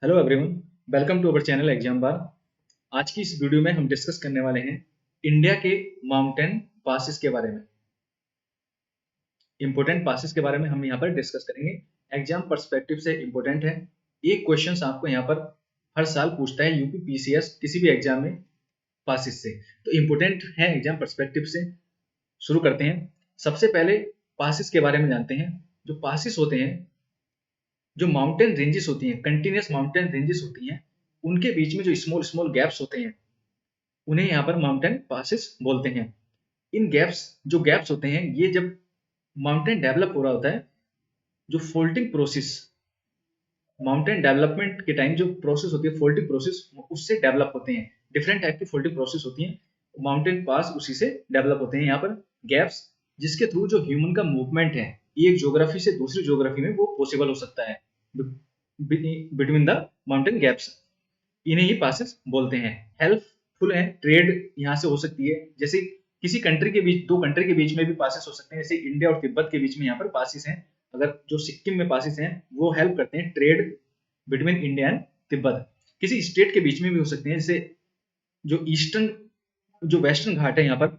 Hello everyone, welcome to our channel exam bar. आज की इस वीडियो में हम डिस्कस करने वाले हैं इंडिया के माउंटेन पासिस के बारे में। इंपॉर्टेंट पासिस के बारे में हम यहाँ पर डिस्कस करेंगे। एग्जाम पर्सपेक्टिव से इंपॉर्टेंट है। एक क्वेश्चन आपको यहाँ पर हर साल पूछता है यूपी पीसीएस किसी भी एग्जाम में पासिस से, तो इंपॉर्टेंट है एग्जाम पर्सपेक्टिव से। शुरू करते हैं। सबसे पहले पासिस के बारे में जानते हैं। जो पासिस होते हैं, जो माउंटेन रेंजेस होती हैं, कंटिन्यूस माउंटेन रेंजेस होती हैं, उनके बीच में जो स्मॉल स्मॉल गैप्स होते हैं उन्हें यहाँ पर माउंटेन पासिस बोलते हैं। इन गैप्स होते हैं, ये जब माउंटेन डेवलप हो रहा होता है, जो फोल्डिंग प्रोसेस, माउंटेन डेवलपमेंट के टाइम जो प्रोसेस होती है फोल्डिंग प्रोसेस, उससे डेवलप होते हैं। डिफरेंट टाइप की फोल्डिंग प्रोसेस होती हैं, माउंटेन पास उसी से डेवलप होते हैं। यहाँ पर गैप्स जिसके थ्रू जो ह्यूमन का मूवमेंट है एक ज्योग्राफी से दूसरी ज्योग्राफी में वो पॉसिबल हो सकता है बिटवीन द माउंटेन गैप्स, इन्हें ही पासेस बोलते हैं। हेल्पफुल है, ट्रेड यहाँ से हो सकती है। जैसे किसी कंट्री के बीच, दो कंट्री के बीच में भी पासेस हो सकते हैं। जैसे इंडिया और तिब्बत के बीच में यहाँ पर पासेस हैं। अगर जो सिक्किम में पासेस हैं वो हेल्प करते हैं trade between India and Tibet. किसी स्टेट के बीच में भी हो सकते हैं। जैसे जो ईस्टर्न, जो वेस्टर्न घाट है, यहाँ पर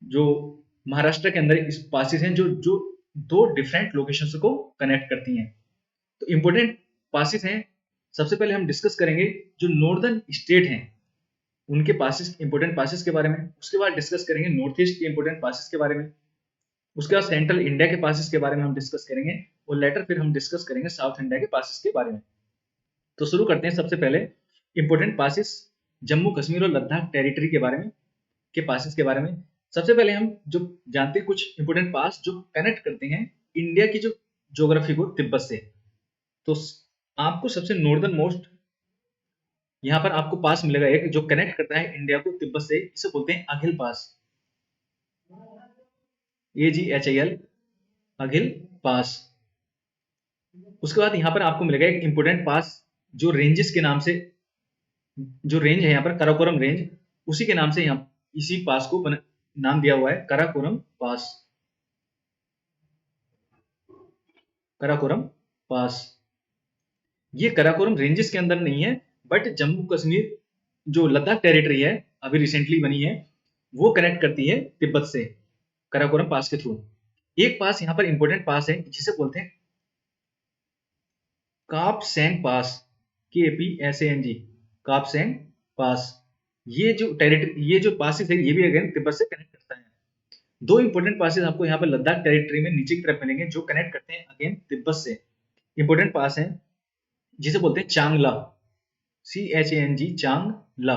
जो महाराष्ट्र के अंदर इस पासेस हैं जो जो दो डिफरेंट लोकेशंस को कनेक्ट करती हैं। तो इंपॉर्टेंट पासेस हैं। सबसे पहले हम डिस्कस करेंगे जो नॉर्दर्न स्टेट हैं उनके पासेस, इंपॉर्टेंट पासेस के बारे में। उसके बाद डिस्कस करेंगे नॉर्थ ईस्ट के इंपॉर्टेंट पासेस के बारे में। उसके बाद सेंट्रल इंडिया के पासेस के बारे में हम डिस्कस करेंगे और लेटर फिर हम डिस्कस करेंगे साउथ इंडिया के पासेस के बारे में। तो शुरू करते हैं। सबसे पहले इंपॉर्टेंट पासेस जम्मू कश्मीर और लद्दाख टेरिटरी के बारे में, के पासेस के बारे में। सबसे पहले हम जो जानते हैं कुछ इंपॉर्टेंट पास जो कनेक्ट करते हैं इंडिया की जो ज्योग्राफी को तिब्बत से। तो आपको सबसे नॉर्दर्न मोस्ट यहाँ पर आपको पास मिलेगा एक जो कनेक्ट करता है इंडिया को तिब्बत से, इसे बोलते हैं अघिल पास, AGHIL, अघिल पास। उसके बाद यहाँ पर आपको मिलेगा एक इंपोर्टेंट पास जो रेंजेस के नाम से, जो रेंज है यहाँ पर कराकोरम रेंज, उसी के नाम से यहाँ इसी पास को नाम दिया हुआ है कराकोरम पास। कराकोरम पास ये कराकोरम रेंजेस के अंदर नहीं है, बट जम्मू कश्मीर जो लद्दाख टेरिटरी है अभी रिसेंटली बनी है वो कनेक्ट करती है तिब्बत से कराकोरम पास के थ्रू। एक पास यहाँ पर इंपॉर्टेंट पास है जिसे बोलते हैं कापसेंग पास, KPSANG, कापसेंग पास। ये जो टेरिटरी, ये जो पासेस है ये भी अगेन तिब्बत से कनेक्ट करता है। दो इंपॉर्टेंट पासेस आपको यहाँ पर लद्दाख टेरिटरी में नीचे की तरफ मिलेंगे जो कनेक्ट करते हैं अगेन तिब्बत से। इंपॉर्टेंट पास है जिसे बोलते हैं चांगला, CHANG, चांगला।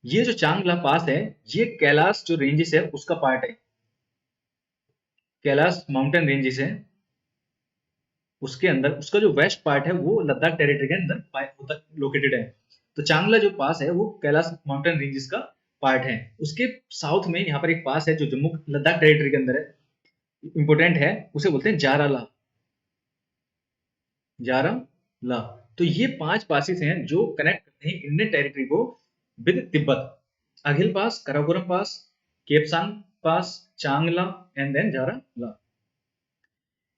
ये जो चांगला पास है ये कैलाश जो रेंजेस है उसका पार्ट है। कैलाश माउंटेन रेंजेस है उसके अंदर उसका जो वेस्ट पार्ट है वो लद्दाख टेरिटरी के अंदर लोकेटेड है। तो चांगला जो पास है वो कैलाश माउंटेन रेंजेस का पार्ट है। उसके साउथ में यहाँ पर एक पास है जो जम्मू लद्दाख टेरिटरी के अंदर है, इंपोर्टेंट है, उसे बोलते हैं जाराला, जाराला। तो ये 5 पासेस हैं जो कनेक्ट करते हैं इंडियन टेरिटरी को विद तिब्बत। अघिल पास, कराकोरम पास, केपसांग पास, चांगला एंड देन जाराला।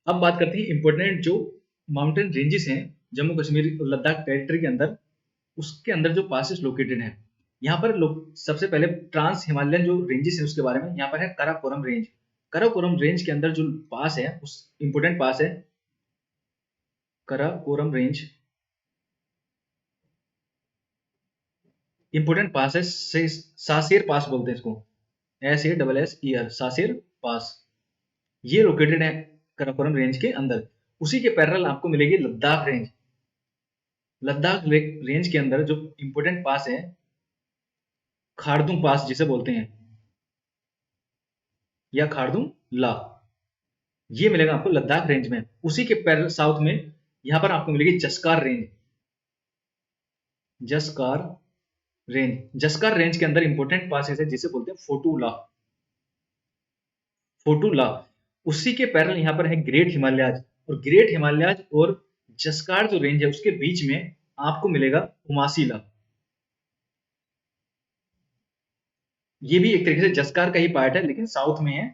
अब बात करते हैं इंपोर्टेंट जो माउंटेन रेंजेस हैं जम्मू कश्मीर लद्दाख टेरिटरी के अंदर, उसके अंदर जो पासेस लोकेटेड हैं। यहाँ पर सबसे पहले ट्रांस हिमालयन जो रेंजेस है उसके बारे में। यहाँ पर है कराकोरम रेंज। कराकोरम रेंज के अंदर जो पास है उस इंपोर्टेंट पास है कराकोरम रेंज, इंपोर्टेंट पास है सासेर पास बोलते हैं इसको, SASSER, सासेर पास। ये लोकेटेड है कराकोरम रेंज के अंदर। उसी के पैरेलल आपको मिलेगी लद्दाख रेंज। लद्दाख रेंज के अंदर जो इंपोर्टेंट पास है खारदुंग पास जिसे बोलते हैं, या खारदुंग ला, ये मिलेगा आपको लद्दाख रेंज में। उसी के पैरेलल साउथ में यहां पर आपको मिलेगी जस्कार रेंज, जस्कार रेंज। जस्कार रेंज के अंदर इंपोर्टेंट पासेस है जिसे बोलते हैं फोटूला, फोटूला। उसी के पैरेलल यहां पर है ग्रेट हिमालयाज, और ग्रेट हिमालयाज और जस्कार जो रेंज है उसके बीच में आपको मिलेगा उमासीला। ये भी एक तरीके से जस्कार का ही पार्ट है लेकिन साउथ में है।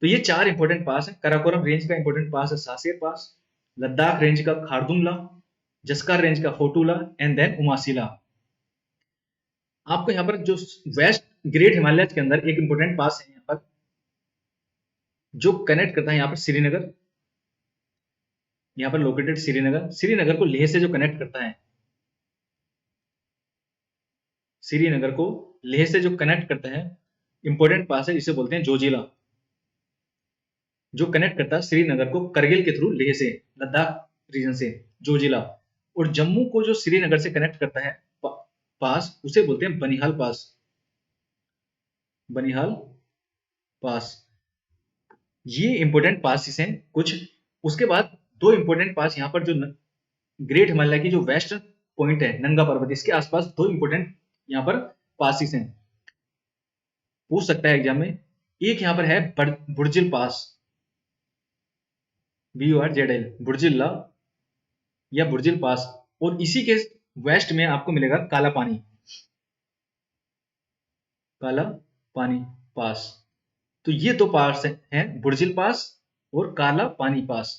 तो ये 4 इंपोर्टेंट पास है। कराकोरम रेंज का इंपोर्टेंट पास है सासेर पास, लद्दाख रेंज का खारदुंगला, जस्कार रेंज का फोटूला एंड देन उमासिला। आपको यहाँ पर जो वेस्ट ग्रेट हिमालय के अंदर एक इंपॉर्टेंट पास है यहाँ पर जो कनेक्ट करता है यहाँ पर श्रीनगर, यहाँ पर लोकेटेड श्रीनगर, श्रीनगर को लेह से जो कनेक्ट करता है, श्रीनगर को लेह से जो कनेक्ट करता है इंपॉर्टेंट पास है, इसे बोलते हैं जोजिला, जो कनेक्ट करता है श्रीनगर को करगिल के थ्रू लेह से, लद्दाख रीजन से, जोजिला। और जम्मू को जो श्रीनगर से कनेक्ट करता है पास, उसे बोलते हैं बनिहाल पास, बनिहाल पास। ये इंपॉर्टेंट पास हैं कुछ। उसके बाद दो इंपॉर्टेंट पास यहाँ पर जो ग्रेट हिमालय की जो वेस्टर्न पॉइंट है नंगा पर्वत, इसके आसपास दो इंपॉर्टेंट यहाँ पर पासिस हैं, पूछ सकता है एग्जाम में। एक यहाँ पर है बुर्जिल पास, BURZL, बुर्जिल्ला या बुर्जिल पास। और इसी के वेस्ट में आपको मिलेगा काला पानी, काला पानी पास। तो ये दो पास हैं, बुर्जिल पास और काला पानी पास।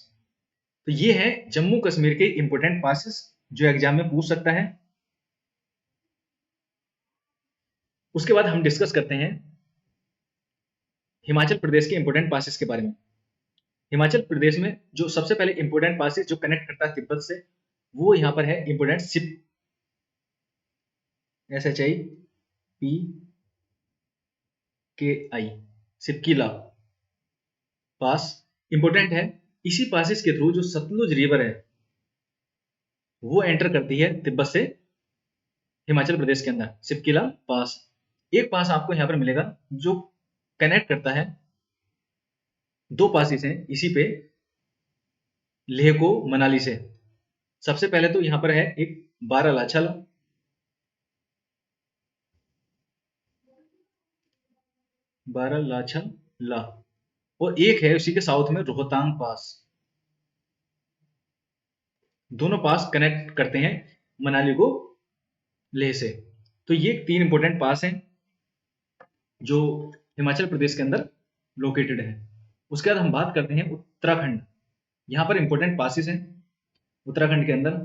तो ये है जम्मू कश्मीर के इंपॉर्टेंट पासेस जो एग्जाम में पूछ सकता है। उसके बाद हम डिस्कस करते हैं हिमाचल प्रदेश के इंपॉर्टेंट पासेस के बारे में। हिमाचल प्रदेश में जो सबसे पहले इंपॉर्टेंट पासेस जो कनेक्ट करता है तिब्बत से, वो यहाँ पर है इंपॉर्टेंट SHIPPKI, सिपकीला पास इंपॉर्टेंट है। इसी पासेस के थ्रू जो सतलुज रिवर है वो एंटर करती है तिब्बत से हिमाचल प्रदेश के अंदर, सिपकीला पास। एक पास आपको यहाँ पर मिलेगा जो कनेक्ट करता है, दो पासेस हैं इसी पे लेह को मनाली से। सबसे पहले तो यहाँ पर है एक बारालाचा, ला, और एक है उसी के साउथ में रोहतांग पास। दोनों पास कनेक्ट करते हैं मनाली को लेह से। तो ये तीन इंपॉर्टेंट पास हैं जो हिमाचल प्रदेश के अंदर लोकेटेड है। उसके बाद हम बात करते हैं उत्तराखंड। यहाँ पर इंपॉर्टेंट पासेस हैं उत्तराखंड के अंदर।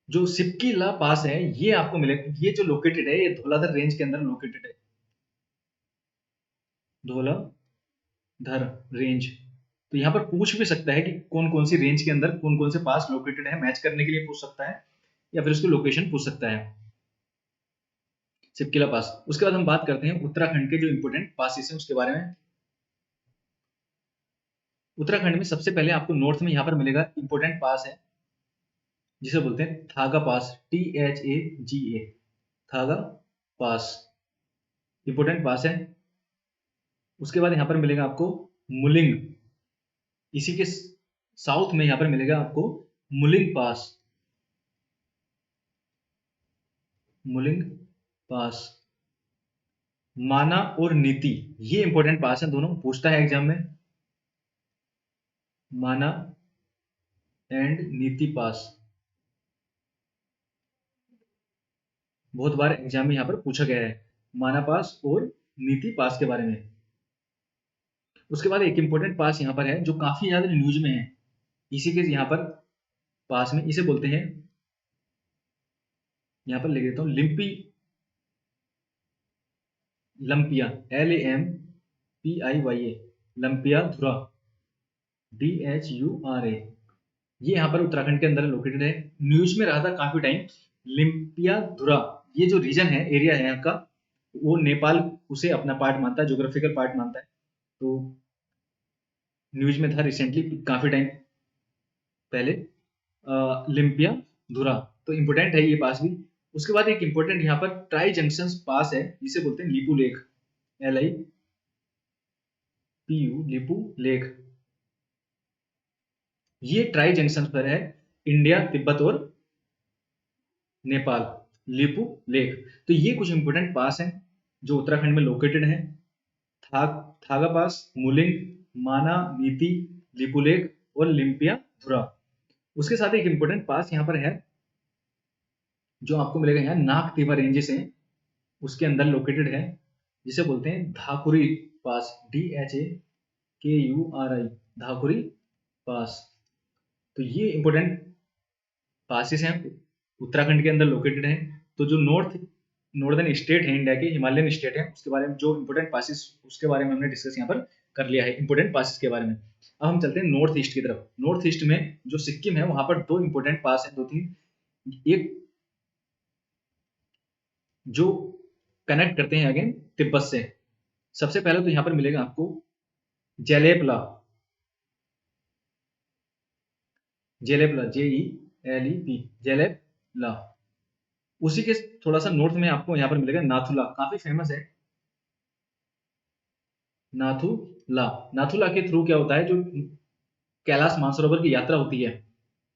जो सिपकीला पास है ये आपको मिलेगा, ये जो लोकेटेड है ये धौलाधर रेंज के अंदर लोकेटेड है, धौलाधर रेंज। तो यहाँ पर पूछ भी सकता है कि कौन कौन सी रेंज के अंदर कौन कौन से पास लोकेटेड है, मैच करने के लिए पूछ सकता है या फिर उसकी लोकेशन पूछ सकता है, सिपकीला पास। उसके बाद हम बात करते हैं उत्तराखंड के जो इंपोर्टेंट पासेस हैं उसके बारे में। उत्तराखंड में सबसे पहले आपको नॉर्थ में यहाँ पर मिलेगा इंपोर्टेंट पास है जिसे बोलते हैं थागा पास, THAGA, थागा पास, इंपोर्टेंट पास है। उसके बाद यहाँ पर मिलेगा आपको मुलिंग, इसी के साउथ में यहाँ पर मिलेगा आपको मुलिंग पास, मुलिंग पास। माना और नीति, ये इंपॉर्टेंट पास है, दोनों पूछता है एग्जाम में, माना एंड नीति पास। बहुत बार एग्जाम में यहाँ पर पूछा गया है माना पास और नीति पास के बारे में। उसके बाद एक इंपॉर्टेंट पास यहाँ पर है जो काफी ज्यादा न्यूज में है, इसी के यहाँ पर पास में, इसे बोलते हैं, यहाँ पर लिख देता हूँ, लंपिया, LAMPIYA, लंपिया धुरा, DHURA। ये यहाँ पर उत्तराखंड के अंदर लोकेटेड है, न्यूज में रहा था काफी टाइम। लिम्पिया धुरा, ये जो रीजन है, एरिया है यहाँ का, वो नेपाल उसे अपना पार्ट मानता है, ज्योग्राफिकल पार्ट मानता है। तो न्यूज में था रिसेंटली, काफी टाइम पहले, लिम्पिया धुरा। तो इंपोर्टेंट है ये पास भी। उसके बाद एक इंपोर्टेंट यहाँ पर ट्राई जंक्शन पास है जिसे बोलते हैं Lipu lake, LIPU, Lipu lake. ये ट्राई जंक्शन पर है इंडिया, तिब्बत और नेपाल, लिपू लेक। तो ये कुछ इंपोर्टेंट पास हैं जो उत्तराखंड में लोकेटेड हैं, थागा पास, मुलिंग, माना, नीति, लिपू लेक और लिम्पिया धुरा। उसके साथ एक इंपोर्टेंट पास यहाँ पर है जो आपको मिलेगा यहाँ, नाग देवा रेंजेस हैं उसके अंदर लोकेटेड है, जिसे बोलते हैं धाकुरी पास, DHAKURI, धाकुरी पास। तो ये इंपॉर्टेंट पासिस हैं, उत्तराखंड के अंदर लोकेटेड हैं। तो जो नॉर्दर्न स्टेट है इंडिया के, हिमालयन स्टेट है, उसके बारे में जो इंपॉर्टेंट पासिस, उसके बारे में हमने डिस्कस यहाँ पर कर लिया है, इंपॉर्टेंट पासिस के बारे में। अब हम चलते हैं नॉर्थ ईस्ट की तरफ। नॉर्थ ईस्ट में जो सिक्किम है, वहां पर दो इंपॉर्टेंट पास है, दो तीन, एक जो कनेक्ट करते हैं अगेन तिब्बत से। सबसे पहले तो यहाँ पर मिलेगा आपको जेलेपला, जेलेपला, JELEP, जेलेपला। उसी के थोड़ा सा नॉर्थ में आपको यहाँ पर मिलेगा नाथुला, काफी फेमस है नाथुला। नाथुला के थ्रू क्या होता है, जो कैलाश मानसरोवर की यात्रा होती है,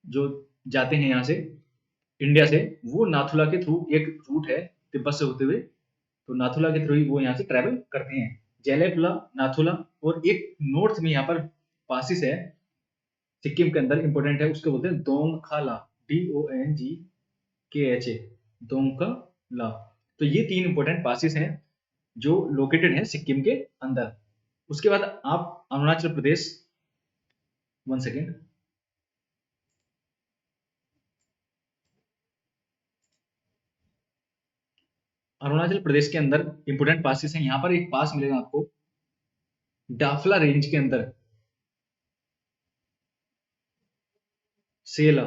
जो जाते हैं यहाँ से इंडिया से, वो नाथुला के थ्रू एक रूट है तिब्बत से होते हुए, तो नाथुला के थ्रू ही वो यहाँ से ट्रैवल करते हैं। जेलेपला, नाथुला, और एक नॉर्थ में यहाँ पर पासिस है सिक्किम के अंदर, इंपॉर्टेंट है, उसको बोलते हैं दोंगखाला, DONGKHA, दोंगखाला। तो ये तीन इंपॉर्टेंट पासिस हैं जो लोकेटेड हैं सिक्किम के अंदर। उसके बाद आप अरुणाचल प्रदेश, 1 सेकेंड, अरुणाचल प्रदेश के अंदर इंपोर्टेंट पासिस हैं। यहाँ पर एक पास मिलेगा आपको डाफला रेंज के अंदर, सेला,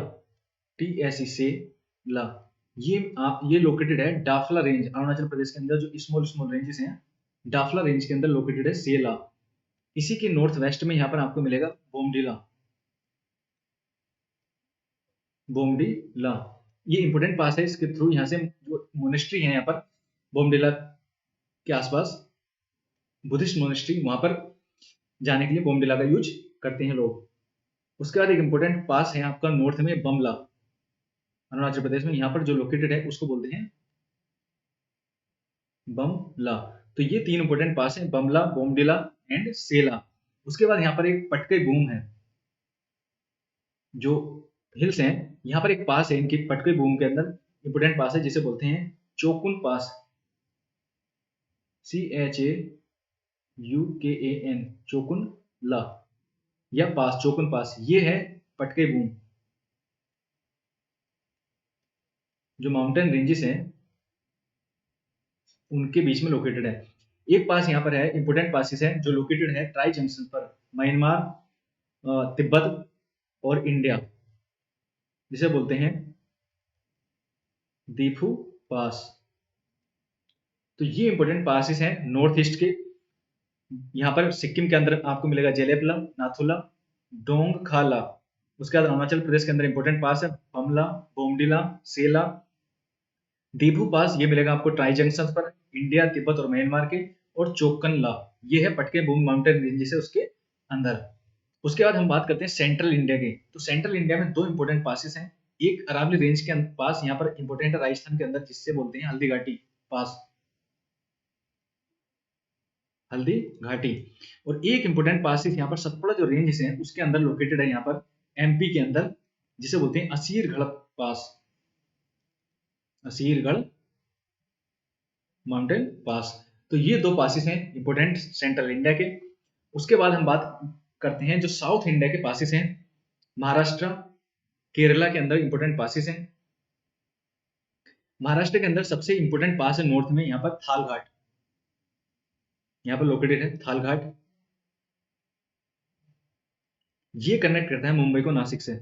TSE, सेला। ये लोकेटेड है डाफला रेंज, अरुणाचल प्रदेश के अंदर जो स्मॉल स्मॉल रेंजेस हैं, डाफला रेंज के अंदर लोकेटेड है सेला। इसी के नॉर्थ वेस्ट में यहाँ पर आपको मिलेगा बोमडिला, बोमडिला। ये इंपोर्टेंट पास है, इसके थ्रू यहाँ से जो मोनेस्ट्री है यहाँ पर बोमडिला के आसपास, बुद्धिस्ट मोनेस्ट्री, वहां पर जाने के लिए बोमडिला का यूज करते हैं लोग। उसके बाद एक इंपोर्टेंट पास है आपका नॉर्थ में बमला, अरुणाचल प्रदेश में, यहाँ पर जो लोकेटेड है उसको बोलते हैं बमला। तो ये तीन इंपोर्टेंट पास हैं, बमला, बोमडिला एंड सेला। उसके बाद यहाँ पर एक पटके बूम है, जो हिल्स हैं, यहाँ पर एक पास है इनकी पटके बूम के अंदर, इंपोर्टेंट पास है, जिसे बोलते हैं चोकुन पास, CHAUKAN, चोकुन ला, या पास, चोकुन पास। ये है पटके बूम, जो माउंटेन रेंजेस हैं उनके बीच में लोकेटेड है। एक पास यहाँ पर है, इंपोर्टेंट पासिस है, जो लोकेटेड है ट्राई जंक्शन पर, म्यांमार, तिब्बत और इंडिया, जिसे बोलते हैं दीफू पास। तो ये इंपोर्टेंट पासिस हैं नॉर्थ ईस्ट के। यहाँ पर सिक्किम के अंदर आपको मिलेगा जेलेपला, नाथुला, डोंगखाला। उसके बाद अरुणाचल प्रदेश के अंदर इंपोर्टेंट पास है बमला, बोमडिला, सेला, दीफू पास, ये मिलेगा आपको ट्राई जंक्शन पर, इंडिया, तिब्बत और म्यांमार के, और चोकनला, ये है पटके बूम माउंटेन रेंजेस है उसके अंदर। उसके बाद हम बात करते हैं सेंट्रल इंडिया की। तो सेंट्रल इंडिया में दो इंपोर्टेंट पासिस हैं, एक अरावली रेंज के पास यहाँ पर इंपोर्टेंट है राजस्थान के अंदर, जिससे बोलते हैं हल्दी घाटी पास, हल्दी घाटी। और एक इंपोर्टेंट पासिस यहाँ पर सतपुड़ा जो रेंज है उसके अंदर लोकेटेड है, यहाँ पर MP के अंदर, जिसे बोलते हैं असीरगढ़ पास, असीरगढ़ माउंटेन पास। तो ये दो पासिस हैं इंपोर्टेंट सेंट्रल इंडिया के। उसके बाद हम बात करते हैं जो साउथ इंडिया के पासिस हैं, महाराष्ट्र, केरला के अंदर इंपोर्टेंट पासिस हैं। महाराष्ट्र के अंदर सबसे इंपोर्टेंट पास है नॉर्थ में, यहाँ पर थाल घाट, यहाँ पर लोकेटेड है थाल घाट। ये कनेक्ट करता है मुंबई को नासिक से,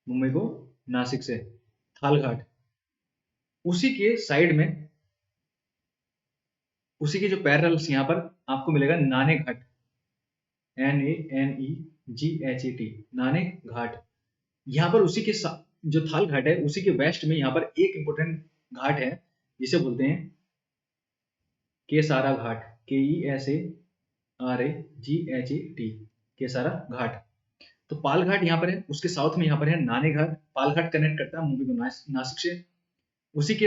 मुंबई को नासिक से थाल घाट। उसी के साइड में, उसी के जो पैरेलल्स यहाँ पर आपको मिलेगा नाने घाट, NANEGHAT, नाने घाट। यहाँ पर उसी के जो थाल घाट है उसी के वेस्ट में यहाँ पर एक इंपोर्टेंट घाट है, जिसे बोलते हैं केसारा घाट, KESARAGHAT, केसारा घाट। तो पाल घाट यहाँ पर है, उसके साउथ में यहाँ पर है नाने घाट। पाल घाट कनेक्ट करता है मुंबई को नासिक से। उसी के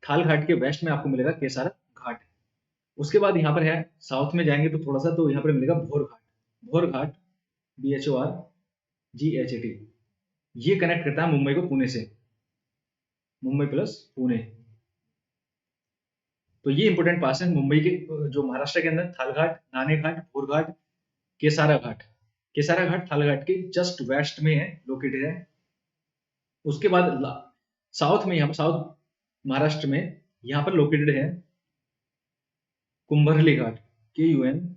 थाल घाट के वेस्ट में आपको मिलेगा केसारा घाट। उसके बाद यहाँ पर है, साउथ में जाएंगे तो थोड़ा सा, तो यहाँ पर मिलेगा भोर घाट, भोर घाट, BHORGHAT। ये कनेक्ट करता है मुंबई को पुणे से, मुंबई प्लस पुणे। तो ये इंपोर्टेंट पास है मुंबई के, जो महाराष्ट्र के अंदर थाल घाट, नाने घाट, भोर घाट, केसारा घाट, केसारा घाट थाल घाट के जस्ट वेस्ट में है, लोकेटेड है। उसके बाद साउथ में, यहाँ साउथ महाराष्ट्र में यहाँ पर लोकेटेड है कुंभरली घाट, KUMBHARLI,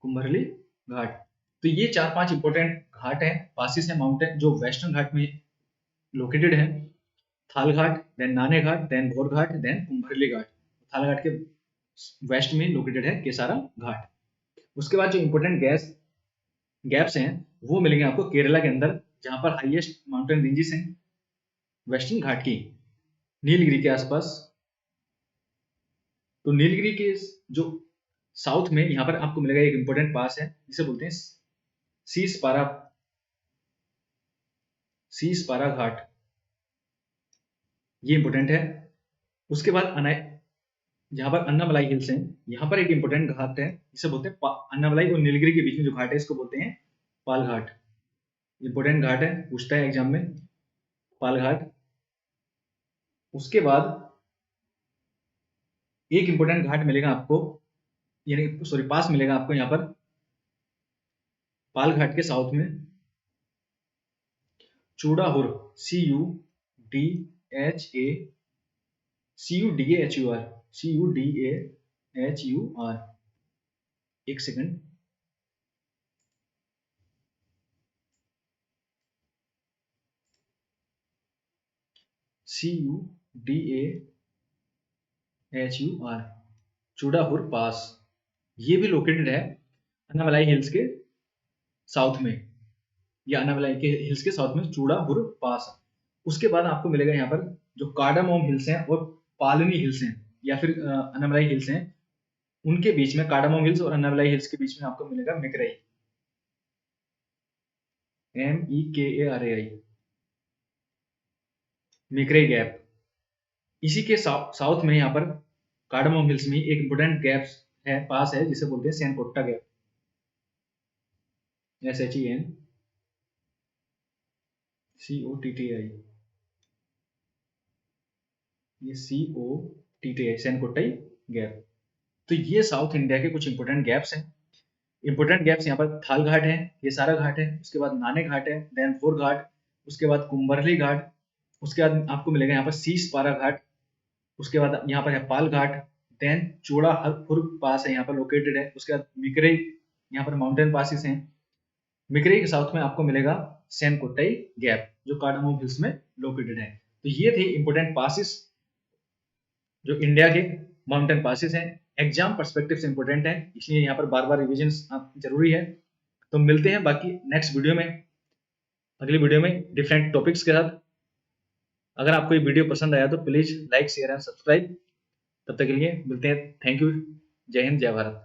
कुंभरली घाट। तो ये 4-5 इंपोर्टेंट घाट है, पासिस है, माउंटेन जो वेस्टर्न घाट में लोकेटेड है। थाल घाट, देन नाने घाट, देन भोर घाट, देन कुंभरली घाट। थाल घाट के वेस्ट में लोकेटेड है केसारा घाट। उसके बाद जो इंपोर्टेंट गैप्स हैं वो मिलेंगे आपको केरला के अंदर, जहां पर हाईएस्ट माउंटेन रेंजेस हैं वेस्टर्न घाट की, नीलगिरी के आसपास। तो नीलगिरी के जो साउथ में यहाँ पर आपको मिलेगा एक इंपोर्टेंट पास है जिसे बोलते हैं सीसपारा घाट, ये इंपोर्टेंट है। उसके बाद जहाँ पर अन्नामलाई हिल्स हैं, यहाँ पर एक इंपोर्टेंट घाट है जिसे बोलते हैं अन्नामलाई और नीलगिरी के बीच में जो घाट है इसको बोलते हैं पाल घाट। इंपोर्टेंट घाट है, पूछता है एग्जाम में, पाल घाट। उसके बाद एक इंपोर्टेंट घाट मिलेगा आपको, यानी सॉरी पास मिलेगा आपको यहाँ पर पाल घाट के साउथ में, चूड़ाहुर, CUDAHUR, एक सेकंड, CUDAHUR, चूड़ाहुर पास, ये भी लोकेटेड है अन्नामलाई हिल्स के साउथ में, या अन्नामलाई के हिल्स के साउथ में चूड़ाहुर पास। उसके बाद आपको मिलेगा यहाँ पर जो कार्डामोम हिल्स हैं और पालनी हिल्स हैं, या फिर अन्नामलाई हिल्स हैं, उनके बीच में, कार्डामोम हिल्स और अन्नामलाई हिल्स के बीच में आपको मिलेगा मिकरई, MEKARAI, मिकरई गैप। इसी के साउथ में यहाँ पर कार्डामोम हिल्स में एक इंपोर्टेंट गैप है, पास है, जिसे बोलते हैं सेनकोट्टा गैप, SHENCOTTI, ये COTTI, सेनकोट्टाई गैप। तो ये साउथ इंडिया के कुछ इंपोर्टेंट गैप्स हैं। इंपोर्टेंट गैप्स यहाँ पर थाल घाट है, केसारा घाट है, उसके बाद नाने घाट है, देन भोर घाट, उसके बाद कुंभरली घाट, उसके बाद आपको मिलेगा यहाँ पर सीसपारा घाट, उसके बाद यहाँ पर है पाल घाट, देन चूड़ाहुर पास है यहाँ पर लोकेटेड है, उसके बाद मिकरई, यहाँ पर माउंटेन पासिस हैं। मिकरई के साउथ में आपको मिलेगा सेनकोट्टाई गैप जो कार्डामोम हिल्स में लोकेटेड है। तो ये थे इंपोर्टेंट पासिस जो इंडिया के माउंटेन पासिस हैं, एग्जाम पर्सपेक्टिव से इंपोर्टेंट है, इसलिए यहाँ पर बार बार रिविजन जरूरी है। तो मिलते हैं बाकी नेक्स्ट वीडियो में, अगली वीडियो में डिफरेंट टॉपिक्स के साथ। अगर आपको ये वीडियो पसंद आया तो please like, share and subscribe. तब तक के लिए मिलते हैं, थैंक यू, जय हिंद, जय भारत।